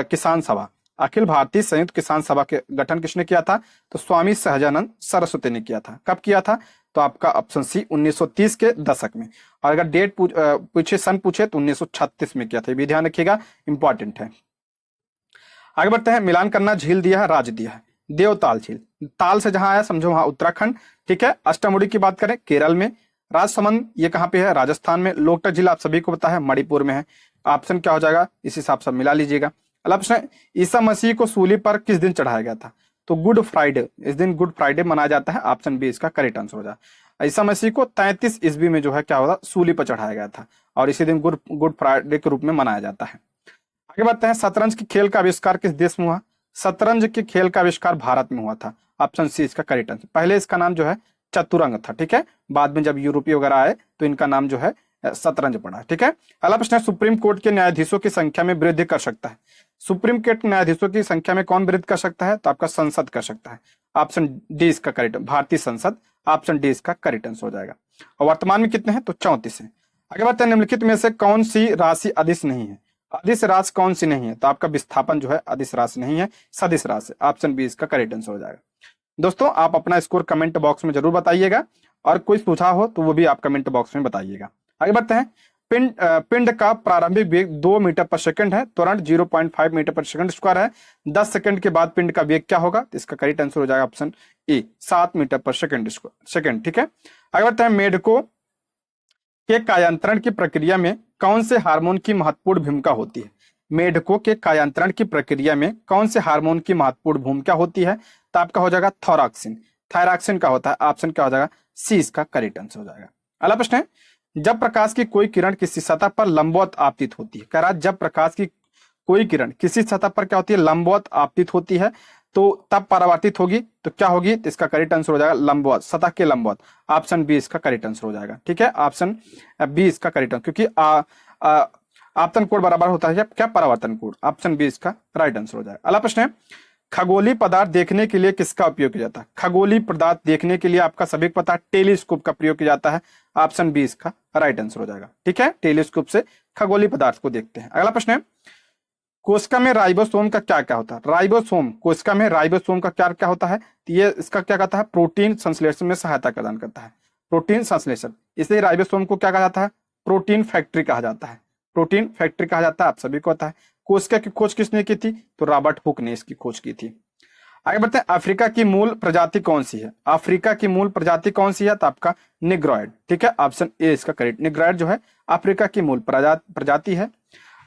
किसान सभा, अखिल भारतीय संयुक्त किसान सभा के गठन किसने किया था? तो स्वामी सहजानंद सरस्वती ने किया था। कब किया था? तो आपका ऑप्शन सी 1930 के दशक में। और अगर डेट पूछे, सन पूछे, तो 1936 में किया था। ये भी ध्यान रखिएगा, इंपॉर्टेंट है। आगे बढ़ते हैं, मिलान करना झील दिया है, राज्य दिया है। देवताल झील, ताल से जहां आया समझो वहां उत्तराखंड। ठीक है, अष्टमुड़ी की बात करें केरल में। राजसमंद ये कहां पे है? राजस्थान में। लोकटक झील आप सभी को पता है मणिपुर में है। ऑप्शन क्या हो जाएगा? इस हिसाब से मिला लीजिएगा। अगला प्रश्न है, ईसा मसीह को सूली पर किस दिन चढ़ाया गया था? तो गुड फ्राइडे, इस दिन गुड फ्राइडे मनाया जाता है। ऑप्शन बी इसका करेक्ट आंसर हो जाए। ईसा मसीह को 33 ईस्वी में जो है क्या होगा? सूली पर चढ़ाया गया था और इसी दिन गुड फ्राइडे के रूप में मनाया जाता है। आगे बढ़ते हैं, शतरंज के खेल का आविष्कार किस देश में हुआ? शतरंज के खेल का आविष्कार भारत में हुआ था। ऑप्शन सी इसका करेक्ट आंसर। पहले इसका नाम जो है चतुरंग था। ठीक है, बाद में जब यूरोपीय वगैरह आए तो इनका नाम जो है शतरंज पड़ा। ठीक है, अगला प्रश्न है, सुप्रीम कोर्ट के न्यायाधीशों की संख्या में वृद्धि कर सकता है? सुप्रीम कोर्ट न्यायाधीशों की संख्या में कौन वृद्धि कर सकता है? तो आपका संसद कर सकता है। ऑप्शन डी इसका करेक्ट, भारतीय संसद। ऑप्शन डी इसका करेक्ट आंसर हो जाएगा। और वर्तमान में कितने हैं? तो 34 है। आगे बढ़ते हैं, निम्नलिखित में से कौन सी राशि अदिश नहीं है? अदिश राशि कौन सी नहीं है? तो आपका विस्थापन जो है अदिश राशि नहीं है, सदिश राशि। ऑप्शन बी इसका करेक्ट आंसर हो जाएगा। दोस्तों, आप अपना स्कोर कमेंट बॉक्स में जरूर बताइएगा और कोई सुझाव हो तो वो भी आप कमेंट बॉक्स में बताइएगा। आगे बढ़ते हैं, पिंड का प्रारंभिक वेग 2 मीटर पर सेकंड है, त्वरण 0.5 मीटर पर सेकंड स्क्वायर है। 10 सेकंड के बाद पिंड का वेग क्या होगा? तो इसका करेक्ट आंसर हो जाएगा ऑप्शन ए, 7 मीटर पर सेकंड। ठीक है, आगे बढ़ते हैं, के कायांतरण की प्रक्रिया में कौन से हार्मोन की महत्वपूर्ण भूमिका होती है? मेढकों के कायांतरण की प्रक्रिया में कौन से हार्मोन की महत्वपूर्ण भूमिका होती है? तो आपका हो जाएगा थॉरक्सिन। थायरॉक्सिन का होता है, ऑप्शन क्या हो जाएगा? सी इसका करेक्ट आंसर हो जाएगा। अगला प्रश्न है, जब प्रकाश की कोई किरण किसी सतह पर लंबवत आपतित होती है, कह रहा जब प्रकाश की कोई किरण किसी सतह पर क्या होती है? लंबवत आपतित होती है, तो तब परावर्तित होगी तो क्या होगी? तो इसका करेक्ट आंसर हो जाएगा लंबवत, सतह के लंबवत। ऑप्शन बी इसका करेक्ट आंसर हो जाएगा। ठीक है, ऑप्शन बी इसका करेक्ट आंसर, क्योंकि आपतन कोण बराबर होता है क्या? परावर्तन कोण। ऑप्शन बी इसका राइट आंसर हो जाएगा। अगला प्रश्न है, खगोलीय पदार्थ देखने के लिए किसका उपयोग किया जाता है? खगोलीय पदार्थ देखने के लिए आपका सभी को पता है टेलीस्कोप का प्रयोग किया जाता है। ऑप्शन बी इसका राइट आंसर हो जाएगा। ठीक है, टेलीस्कोप से खगोलीय पदार्थ को देखते हैं। अगला प्रश्न है, कोशिका में राइबोसोम का क्या क्या होता है? राइबोसोम, कोशिका में राइबोसोम का क्या क्या होता है? तो ये इसका क्या कहता है? प्रोटीन संश्लेषण में सहायता प्रदान करता है, प्रोटीन संश्लेषण। इसलिए राइबोसोम को क्या कहा जाता है? प्रोटीन फैक्ट्री कहा जाता है, प्रोटीन फैक्ट्री कहा जाता है, आप सभी को पता है। कोशिका की खोज किसने की थी? तो रॉबर्ट हुक ने इसकी खोज की थी। आगे बढ़ते हैं, अफ्रीका की मूल प्रजाति कौन सी है? अफ्रीका की मूल प्रजाति कौन सी है? तो आपका निग्रोइड। ठीक है, ऑप्शन ए इसका करेक्ट। निग्रोइड जो है अफ्रीका की मूल प्रजाति है।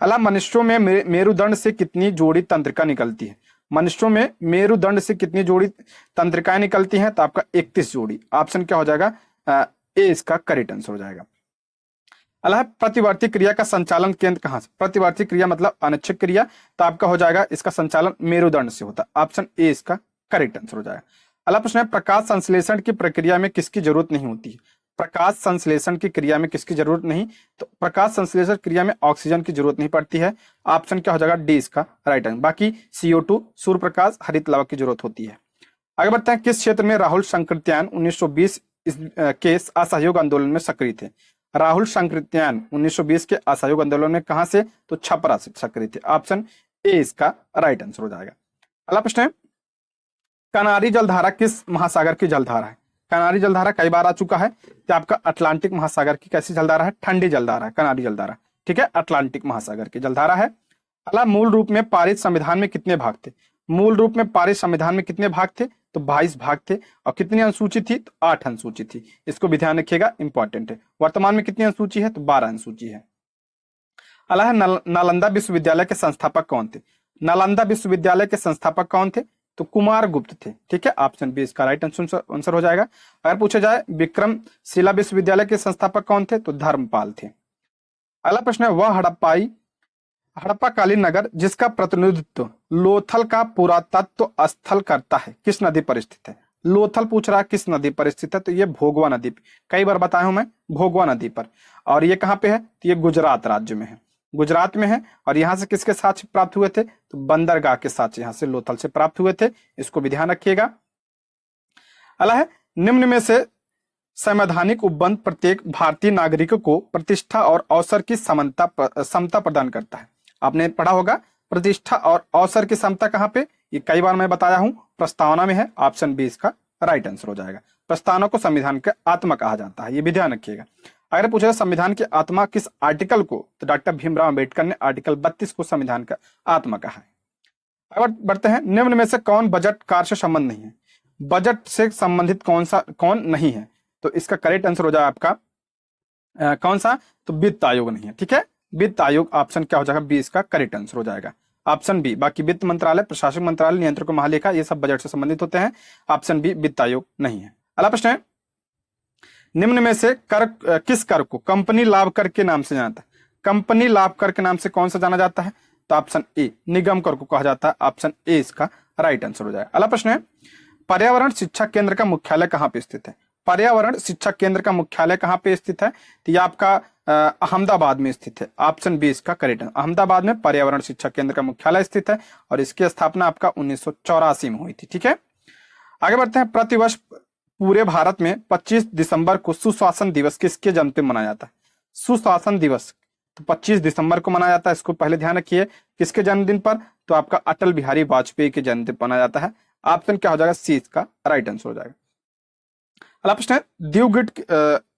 अला मनुष्यों में मेरुदंड से कितनी जोड़ी तंत्रिका निकलती है? मनुष्यों में मेरुदंड से कितनी जोड़ी तंत्रिकाएं निकलती हैं? तो आपका 31 जोड़ी। ऑप्शन क्या हो जाएगा? ए इसका करेक्ट आंसर हो जाएगा। अला प्रतिवर्ती क्रिया का संचालन केंद्र कहां से? प्रतिवर्ती क्रिया मतलब अनिच्छक क्रिया, तो आपका हो जाएगा इसका संचालन मेरुदंड से होता है। ऑप्शन ए इसका करेक्ट आंसर हो जाएगा। अगला प्रश्न है, प्रकाश संश्लेषण की प्रक्रिया में किसकी जरूरत नहीं होती है? प्रकाश संश्लेषण की क्रिया में किसकी जरूरत नहीं? तो प्रकाश संश्लेषण क्रिया में ऑक्सीजन की जरूरत नहीं पड़ती है। ऑप्शन क्या हो जाएगा? डी इसका राइट आंसर। बाकी CO2, सूर्य प्रकाश, हरित लावा की जरूरत होती है। आगे बढ़ते हैं, किस क्षेत्र में राहुल संकृत्यान 1920 के असहयोग आंदोलन में सक्रिय थे? राहुल संकृत्यान 1920 के असहयोग आंदोलन में कहां से? तो छपरा से सक्रिय थे। ऑप्शन ए इसका राइट आंसर हो जाएगा। अगला प्रश्न है, कनारी जलधारा किस महासागर की जलधारा है? कनारी जलधारा कई बार आ चुका है, तो आपका अटलांटिक महासागर की कैसी जलधारा है? ठंडी जलधारा है कनारी जलधारा। ठीक है, अटलांटिक महासागर की जलधारा है। अगला, मूल रूप में पारित संविधान में कितने भाग थे? मूल रूप में पारित संविधान में कितने भाग थे? तो 22 भाग थे। और कितनी अनुसूची थी? तो 8 अनुसूची थी। इसको भी ध्यान रखिएगा, इंपॉर्टेंट है। वर्तमान में कितनी अनुसूची है? तो 12 अनुसूची है। अगला, नालंदा विश्वविद्यालय के संस्थापक कौन थे? नालंदा विश्वविद्यालय के संस्थापक कौन थे? तो कुमार गुप्त थे। ठीक है, ऑप्शन बी इसका राइट आंसर हो जाएगा। अगर पूछा जाए विक्रमशिला विश्वविद्यालय के संस्थापक कौन थे? तो धर्मपाल थे। अगला प्रश्न है, वह हड़प्पाकालीन नगर जिसका प्रतिनिधित्व लोथल का पुरातत्व स्थल करता है किस नदी पर स्थित है? लोथल पूछ रहा है किस नदी पर स्थित है? तो ये भोगवा नदी पर, कई बार बताया हूं मैं, भोगवा नदी पर। और ये कहां पे है? तो ये गुजरात राज्य में है, गुजरात में है। और यहां से किसके साक्ष्य प्राप्त हुए थे? तो बंदरगाह के साक्ष्य यहां से लोथल से प्राप्त हुए थे। इसको भी ध्यान रखिएगा। अगला है, निम्न में से संवैधानिक उपबंध प्रत्येक भारतीय नागरिक को प्रतिष्ठा और अवसर की समता प्रदान करता है। आपने पढ़ा होगा प्रतिष्ठा और अवसर की समता कहां पे? ये कई बार मैं बताया हूं, प्रस्तावना में है। ऑप्शन बी इसका राइट आंसर हो जाएगा। प्रस्तावना को संविधान का आत्मा कहा जाता है, ये भी ध्यान रखिएगा। अगर पूछा संविधान की आत्मा किस आर्टिकल को? तो डॉक्टर भीमराव अंबेडकर ने आर्टिकल 32 को संविधान का आत्मा कहा है। अगर बढ़ते हैं, निम्न में से कौन बजट कार्य से संबंध नहीं है? बजट से संबंधित कौन नहीं है? तो इसका करेक्ट आंसर हो जाएगा आपका कौन सा? तो वित्त आयोग नहीं है। ठीक है, वित्त आयोग ऑप्शन क्या हो जाएगा? बी इसका करेक्ट आंसर हो जाएगा। Option B. बाकी वित्त मंत्रालय, प्रशासनिक मंत्रालय, नियंत्रक महालेखा, ये सब बजट से संबंधित होते हैं। ऑप्शन बी वित्त आयोग नहीं है। अगला प्रश्न है, निम्न में से किस कर को कंपनी लाभ कर के नाम से जाना जाता है? कंपनी लाभ कर के नाम से कौन सा जाना जाता है? तो ऑप्शन ए निगम कर को कहा जाता है। ऑप्शन ए इसका राइट आंसर हो जाएगा। अगला प्रश्न है, पर्यावरण शिक्षा केंद्र का मुख्यालय कहां पे स्थित है? पर्यावरण शिक्षा केंद्र का मुख्यालय कहां पे स्थित है? तो ये आपका अहमदाबाद में स्थित है। ऑप्शन बी इसका करेक्ट है। अहमदाबाद में पर्यावरण शिक्षा केंद्र का मुख्यालय स्थित है और इसकी स्थापना आपका 1984 में हुई थी। ठीक है, आगे बढ़ते हैं। प्रतिवर्ष पूरे भारत में 25 दिसंबर को सुशासन दिवस किसके जन्म पे मनाया जाता है? सुशासन दिवस तो 25 दिसंबर को मनाया जाता है। इसको पहले ध्यान रखिए, किसके जन्मदिन पर? तो आपका अटल बिहारी वाजपेयी के जन्मदिन पर मनाया जाता है। ऑप्शन क्या हो जाएगा? सी इसका राइट आंसर हो जाएगा। अगला प्रश्न है,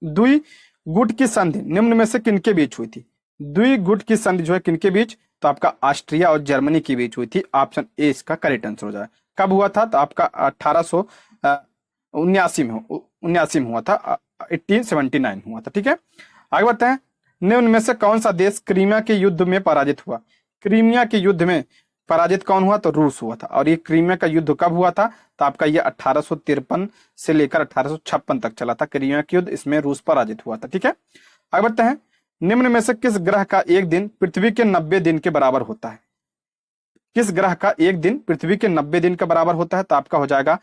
द्विगुट की संधि निम्न में से किनके बीच हुई थी? द्विगुट की संधि जो है किनके बीच? तो आपका ऑस्ट्रिया और जर्मनी के बीच हुई थी। ऑप्शन ए इसका करेक्ट आंसर हो जाएगा। कब हुआ था? तो आपका 1879 में हुआ था, 1879 हुआ था। ठीक है, आगे बढ़ते हैं, निम्न में से कौन सा देश क्रीमिया के युद्ध में पराजित हुआ? क्रीमिया के युद्ध में पराजित कौन हुआ? तो रूस हुआ था। और ये क्रीमिया का युद्ध कब हुआ था? तो आपका ये 1853 से लेकर 1856 तक चला था क्रीमिया का युद्ध, इसमें रूस पराजित हुआ था। ठीक है, आगे बढ़ते हैं, निम्न में से किस ग्रह का एक दिन पृथ्वी के 90 दिन के बराबर होता है? किस ग्रह का एक दिन पृथ्वी के 90 दिन के बराबर होता है? तो आपका हो जाएगा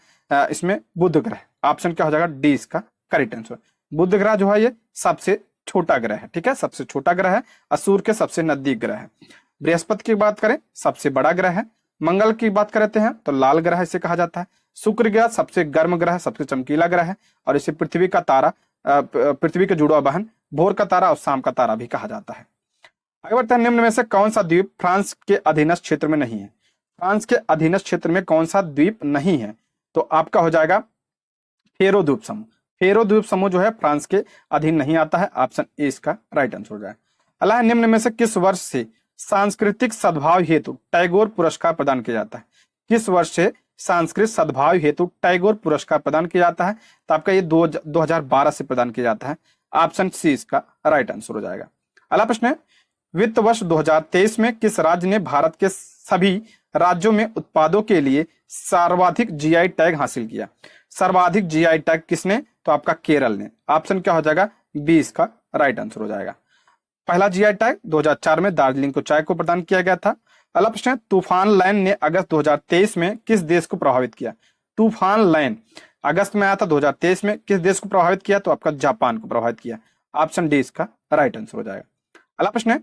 इसमें बुध ग्रह। ऑप्शन क्या हो जाएगा? डी इसका करेक्ट आंसर। बुध ग्रह जो है ये सबसे छोटा ग्रह है। ठीक है, सबसे छोटा ग्रह है, सूर्य के सबसे नजदीक ग्रह है। बृहस्पति की बात करें सबसे बड़ा ग्रह है। मंगल की बात करते हैं तो लाल ग्रह इसे कहा जाता है। शुक्र ग्रह सबसे गर्म ग्रह, सबसे चमकीला ग्रह है, और इसे पृथ्वी का तारा, पृथ्वी के जुड़वा बहन, भोर का तारा और शाम का तारा भी कहा जाता है। आगे बढ़ते हैं, निम्न में से कौन सा द्वीप फ्रांस के अधीनस्थ क्षेत्र में नहीं है? फ्रांस के अधीनस्थ क्षेत्र में कौन सा द्वीप नहीं है? तो आपका हो जाएगा फेरो द्वीप समूह। फेरो द्वीप समूह जो है फ्रांस के अधीन नहीं आता है। ऑप्शन ए इसका राइट आंसर हो जाएगा। अगला, निम्न में से किस वर्ष से सांस्कृतिक सद्भाव हेतु टैगोर पुरस्कार प्रदान किया जाता है? किस वर्ष से सांस्कृतिक सद्भाव हेतु टैगोर पुरस्कार प्रदान किया जाता है? तो आपका ये 2012 से प्रदान किया जाता है। ऑप्शन सी इसका राइट आंसर हो जाएगा। अगला प्रश्न है, वित्त वर्ष 2023 में किस राज्य ने भारत के सभी राज्यों में उत्पादों के लिए सर्वाधिक जीआई टैग हासिल किया? सर्वाधिक जीआई टैग किसने? तो आपका केरल ने। ऑप्शन क्या हो जाएगा? बी इसका राइट आंसर हो जाएगा। पहला जीआई टैग 2004 में दार्जिलिंग को चाय को प्रदान किया गया था। अगला प्रश्न है, तूफान लैन ने अगस्त 2023 में किस देश को प्रभावित किया? तूफान लैन अगस्त में आया था 2023 में, किस देश को प्रभावित किया? तो आपका जापान को प्रभावित किया। ऑप्शन डी इसका राइट आंसर हो जाएगा। अगला प्रश्न है,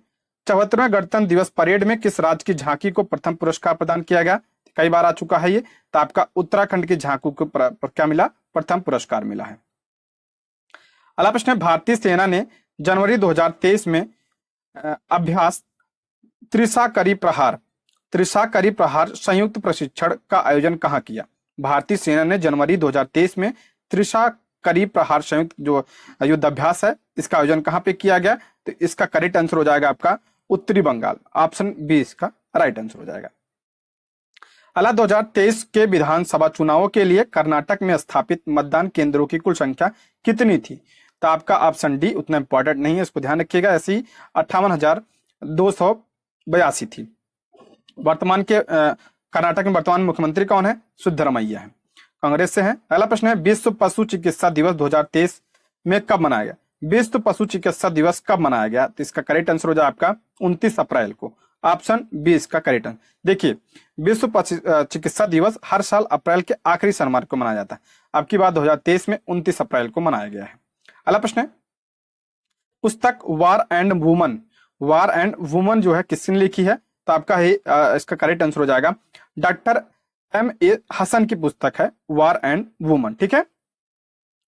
74वें गणतंत्र दिवस परेड में किस राज्य की झांकी को प्रथम पुरस्कार प्रदान किया गया? कई बार आ चुका है ये, तो आपका उत्तराखंड की झांकी को क्या मिला? प्रथम पुरस्कार मिला है। अगला प्रश्न है, भारतीय सेना ने जनवरी 2023 में अभ्यास त्रिशाकरी प्रहार संयुक्त प्रशिक्षण का आयोजन कहाँ किया? भारतीय सेना ने जनवरी 2023 में त्रिशाकरी प्रहार संयुक्त जो युद्धाभ्यास है इसका आयोजन कहाँ पे किया गया? तो इसका करेक्ट आंसर हो जाएगा आपका उत्तरी बंगाल। ऑप्शन बी इसका राइट आंसर हो जाएगा। अगला, 2023 के विधानसभा चुनावों के लिए कर्नाटक में स्थापित मतदान केंद्रों की कुल संख्या कितनी थी? तो आपका ऑप्शन डी उतना इंपॉर्टेंट नहीं है, इसको ध्यान रखिएगा। ऐसी 58,282 थी। वर्तमान के कर्नाटक में वर्तमान मुख्यमंत्री कौन है? सिद्धरामैया है, कांग्रेस से है। अगला प्रश्न है, विश्व पशु चिकित्सा दिवस 2023 में कब मनाया गया? विश्व पशु चिकित्सा दिवस कब मनाया गया? तो इसका करेक्ट आंसर हो जाए आपका 29 अप्रैल को। ऑप्शन बी इसका करेक्ट आंसर। देखिए, विश्व पशु चिकित्सा दिवस हर साल अप्रैल के आखिरी शनिवार को मनाया जाता है। अब की बात 2023 में 29 अप्रैल को मनाया गया है। अगला प्रश्न है, पुस्तक वार एंड वुमन जो है किसने लिखी है? तो आपका है इसका करेक्ट आंसर हो जाएगा डॉक्टर M.A. हसन की पुस्तक है वार एंड वुमन। ठीक है,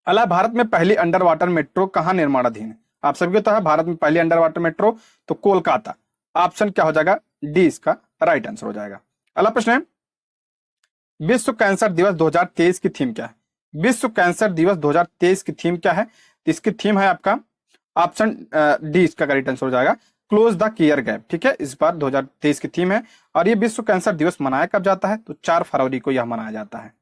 अगला, भारत में पहली अंडर वाटर मेट्रो कहाँ निर्माणाधीन है? आप सभी को पता है भारत में पहली अंडर वाटर मेट्रो तो कोलकाता। ऑप्शन क्या हो जाएगा? डी इसका राइट आंसर हो जाएगा। अगला प्रश्न है, विश्व कैंसर दिवस 2023 की थीम क्या है? विश्व कैंसर दिवस 2023 की थीम क्या है? इसकी थीम है आपका ऑप्शन डी इसका करेक्ट आंसर हो जाएगा क्लोज द केयर गैप। ठीक है, इस बार 2023 की थीम है। और ये विश्व कैंसर दिवस मनाया कब जाता है? तो 4 फरवरी को यह मनाया जाता है।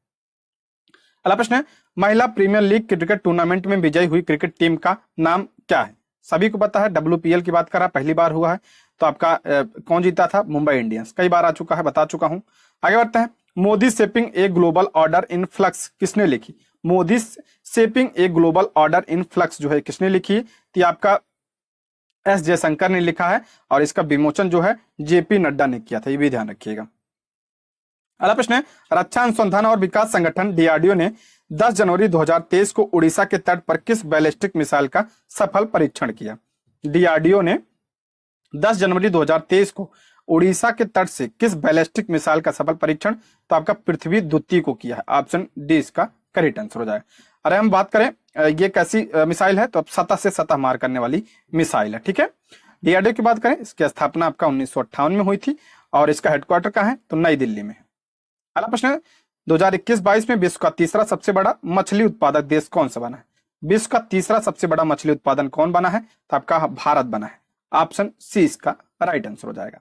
अगला प्रश्न है, महिला प्रीमियर लीग क्रिकेट टूर्नामेंट में विजयी हुई क्रिकेट टीम का नाम क्या है? सभी को पता है, WPL की बात कर रहा, पहली बार हुआ है। तो आपका कौन जीता था? मुंबई इंडियंस। कई बार आ चुका है, बता चुका हूं। आगे बढ़ते हैं, Modi shaping a global order in flux किसने लिखी? Modi shaping a global order in flux जो है किसने लिखी? तो आपका S जयशंकर ने लिखा है, और इसका विमोचन जो है JP नड्डा ने किया था, ये भी ध्यान रखिएगा। अगला प्रश्न है, रक्षा अनुसंधान और विकास संगठन DRDO ने 10 जनवरी 2023 को उड़ीसा के तट पर किस बैलिस्टिक मिसाइल का सफल परीक्षण किया? DRDO ने 10 जनवरी 2023 को उड़ीसा के तट से किस बैलिस्टिक मिसाइल का सफल परीक्षण? तो आपका पृथ्वी द्वितीय को किया है। ऑप्शन डी इसका करेक्ट आंसर हो जाएगा। अरे हम बात करें ये कैसी मिसाइल है? तो अब सतह से सतह मार करने वाली मिसाइल है। ठीक है, DRDO की बात करें, इसकी स्थापना आपका 1958 में हुई थी, और इसका हेडक्वार्टर कहाँ है? तो नई दिल्ली में है। अगला प्रश्न है, 2021-22 में विश्व का तीसरा सबसे बड़ा मछली उत्पादक देश कौन सा बना है? विश्व का तीसरा सबसे बड़ा मछली उत्पादन कौन बना है? तो आपका भारत बना है। ऑप्शन सी इसका राइट आंसर हो जाएगा।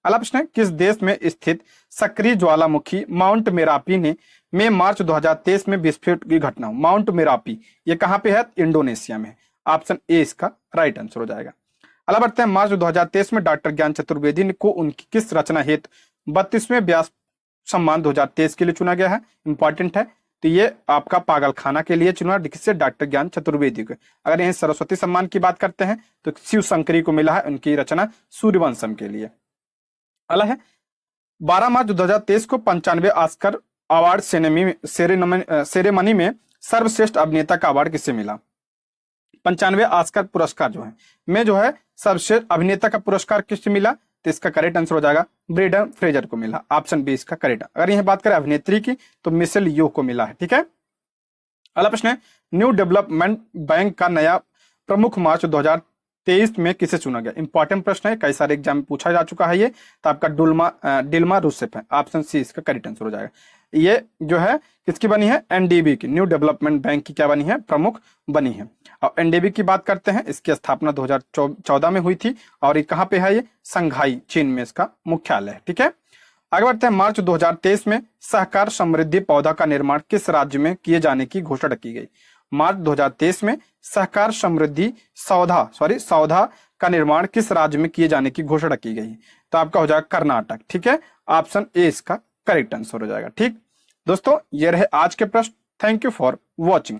अगला प्रश्न है, किस देश में स्थित सक्रिय ज्वालामुखी माउंट मेरापी ने में मार्च 2023 में विस्फोट की घटना? माउंट मेरापी ये कहां पे है? इंडोनेशिया में। ऑप्शन ए इसका राइट आंसर हो जाएगा। अगला बढ़ते हैं, मार्च 2023 में डॉक्टर ज्ञान चतुर्वेदी को उनकी किस रचना हेतु 32वें व्यास सम्मान 2023 के लिए चुना गया है? इंपॉर्टेंट है। तो ये आपका पागल खाना के लिए चुना, किससे? डॉक्टर ज्ञान चतुर्वेदी को। अगर यहीं सरस्वती सम्मान की बात करते हैं तो शिव शंकरी को मिला है उनकी रचना सूर्यवंशम के लिए। अगला है 12 मार्च 2023 को 95वें ऑस्कर अवार्ड सेरेमनी में सर्वश्रेष्ठ अभिनेता का अवार्ड किसे मिला? 95वें ऑस्कर पुरस्कार जो है में जो है सर्वश्रेष्ठ अभिनेता का पुरस्कार किससे मिला? तो इसका करेक्ट आंसर हो जाएगा ब्रेंडन फ्रेजर को मिला, ऑप्शन बी इसका करेक्ट। अगर यह बात करें अभिनेत्री की तो मिशेल यो को मिला है। ठीक है, अगला प्रश्न है, न्यू डेवलपमेंट बैंक का नया प्रमुख मार्च 2023 में किसे चुना गया? इंपॉर्टेंट प्रश्न है, कई सारे एग्जाम में पूछा जा चुका है ये। तो आपका डिल्मा रूसेफ है, ऑप्शन सी इसका करेक्ट आंसर हो जाएगा। ये जो है किसकी बनी है? एनडीबी की, न्यू डेवलपमेंट बैंक की क्या बनी है? प्रमुख बनी है। और एनडीबी की बात करते हैं, इसकी स्थापना 2014 में हुई थी और ये कहाँ पे है? ये संघाई चीन में इसका मुख्यालय है। ठीक है, आगे बढ़ते हैं, मार्च 2023 में सहकार समृद्धि पौधा का निर्माण किस राज्य में किए जाने की घोषणा की गई? मार्च 2023 में सहकार समृद्धि सौधा का निर्माण किस राज्य में किए जाने की घोषणा की गई? तो आपका हो जाएगा कर्नाटक। ठीक है, ऑप्शन ए इसका करेक्ट आंसर हो जाएगा। ठीक दोस्तों, ये रहे आज के प्रश्न। Thank you for watching.